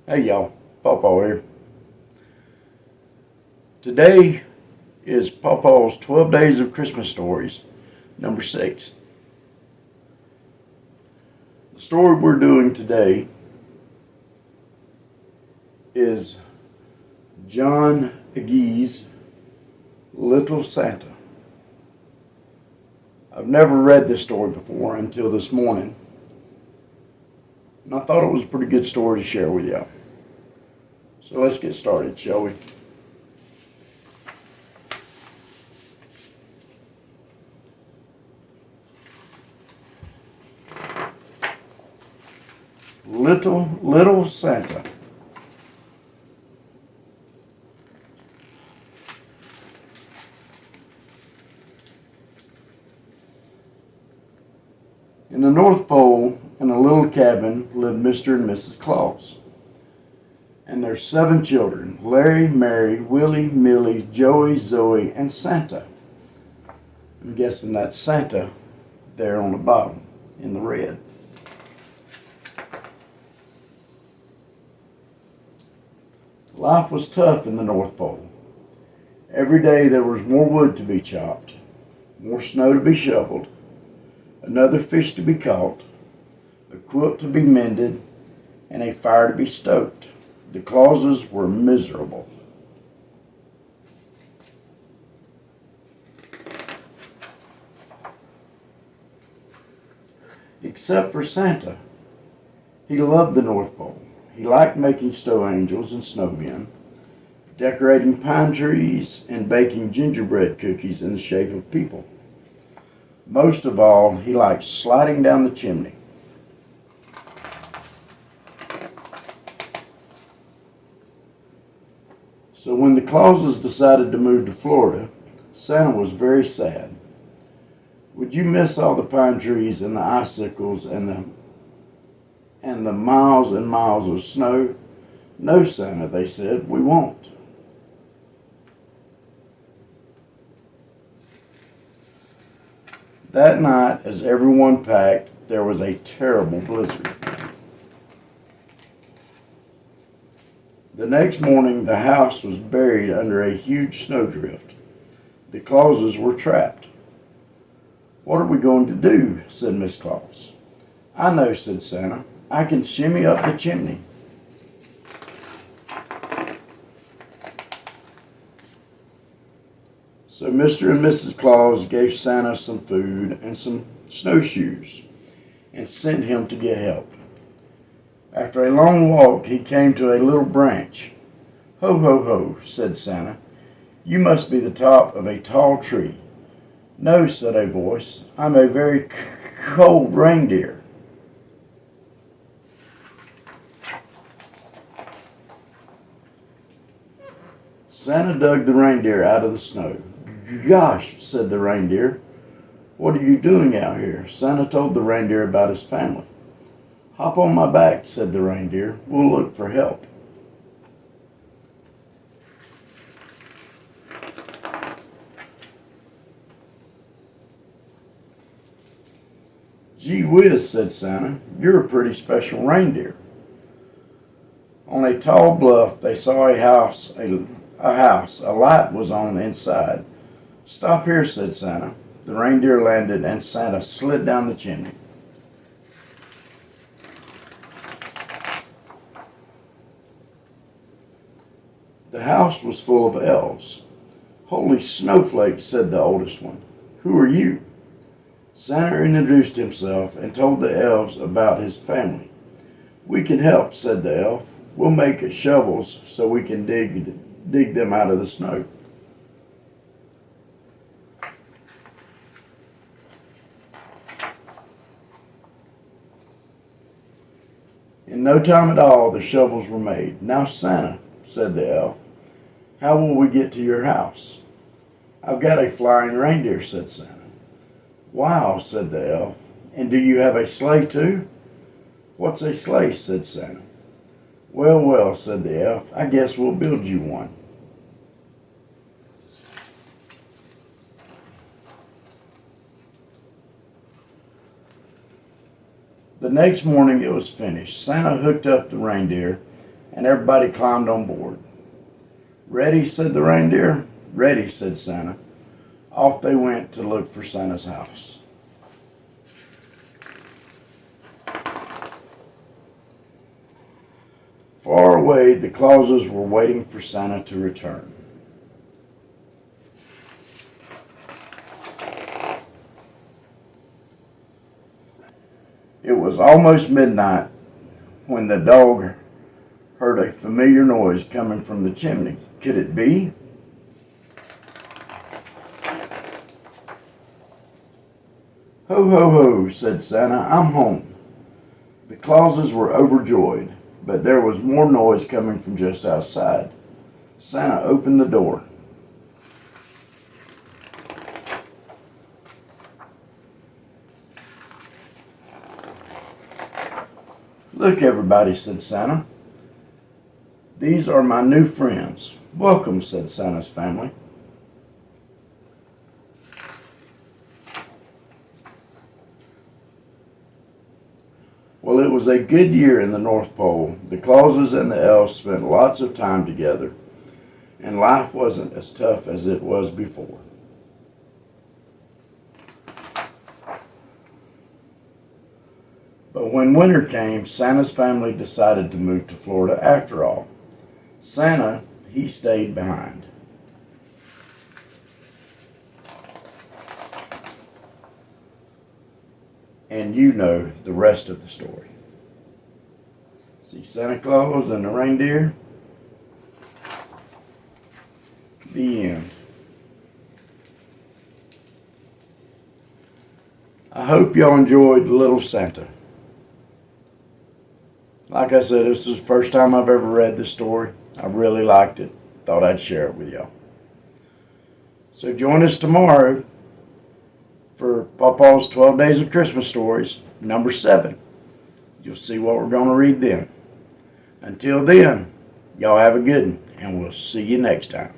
Hey y'all, Pawpaw here. Today is Pawpaw's 12 Days of Christmas Stories, number 6. The story we're doing today is John Agee's Little Santa. I've never read this story before until this morning, and I thought it was a pretty good story to share with y'all. So let's get started, shall we? Little Santa. In the North Pole, in a little cabin, lived Mr. and Mrs. Claus and their 7 children: Larry, Mary, Willie, Millie, Joey, Zoe, and Santa. I'm guessing that's Santa there on the bottom in the red. Life was tough in the North Pole. Every day there was more wood to be chopped, more snow to be shoveled, another fish to be caught, a quilt to be mended, and a fire to be stoked. The Clauses were miserable. Except for Santa. He loved the North Pole. He liked making snow angels and snowmen, decorating pine trees, and baking gingerbread cookies in the shape of people. Most of all, he liked sliding down the chimney. So when the Clauses decided to move to Florida, Santa was very sad. Would you miss all the pine trees and the icicles and the miles and miles of snow? No, Santa, they said, we won't. That night, as everyone packed, there was a terrible blizzard. The next morning, the house was buried under a huge snowdrift. The Clauses were trapped. What are we going to do? Said Miss Claus. I know, said Santa. I can shimmy up the chimney. So Mr. and Mrs. Claus gave Santa some food and some snowshoes and sent him to get help. After a long walk, he came to a little branch. Ho, ho, ho, said Santa. You must be the top of a tall tree. No, said a voice. I'm a very cold reindeer. Santa dug the reindeer out of the snow. Gosh, said the reindeer. What are you doing out here? Santa told the reindeer about his family. Hop on my back, said the reindeer. We'll look for help. Gee whiz, said Santa. You're a pretty special reindeer. On a tall bluff, they saw a house. A light was on inside. Stop here, said Santa. The reindeer landed and Santa slid down the chimney. The house was full of elves. Holy snowflakes, said the oldest one. Who are you? Santa introduced himself and told the elves about his family. We can help, said the elf. We'll make shovels so we can dig them out of the snow. In no time at all, the shovels were made. Now, Santa, said the elf, how will we get to your house? I've got a flying reindeer, said Santa. Wow, said the elf. And do you have a sleigh too? What's a sleigh? Said Santa. Well, well, said the elf. I guess we'll build you one. The next morning it was finished. Santa hooked up the reindeer and everybody climbed on board. "Ready?" said the reindeer. "Ready," said Santa. Off they went to look for Santa's house. Far away, the Clauses were waiting for Santa to return. It was almost midnight when the dog heard a familiar noise coming from the chimney. Could it be? "Ho, ho, ho," said Santa. "I'm home." The Clauses were overjoyed, but there was more noise coming from just outside. Santa opened the door. "Look, everybody," said Santa. "These are my new friends." "Welcome," said Santa's family. Well, it was a good year in the North Pole. The Clauses and the elves spent lots of time together, and life wasn't as tough as it was before. But when winter came, Santa's family decided to move to Florida after all. Santa, he stayed behind. And you know the rest of the story. See Santa Claus and the reindeer? The end. I hope y'all enjoyed Little Santa. Like I said, this is the first time I've ever read this story. I really liked it. Thought I'd share it with y'all. So join us tomorrow for Pawpaw's 12 Days of Christmas Stories, number 7. You'll see what we're going to read then. Until then, y'all have a good one, and we'll see you next time.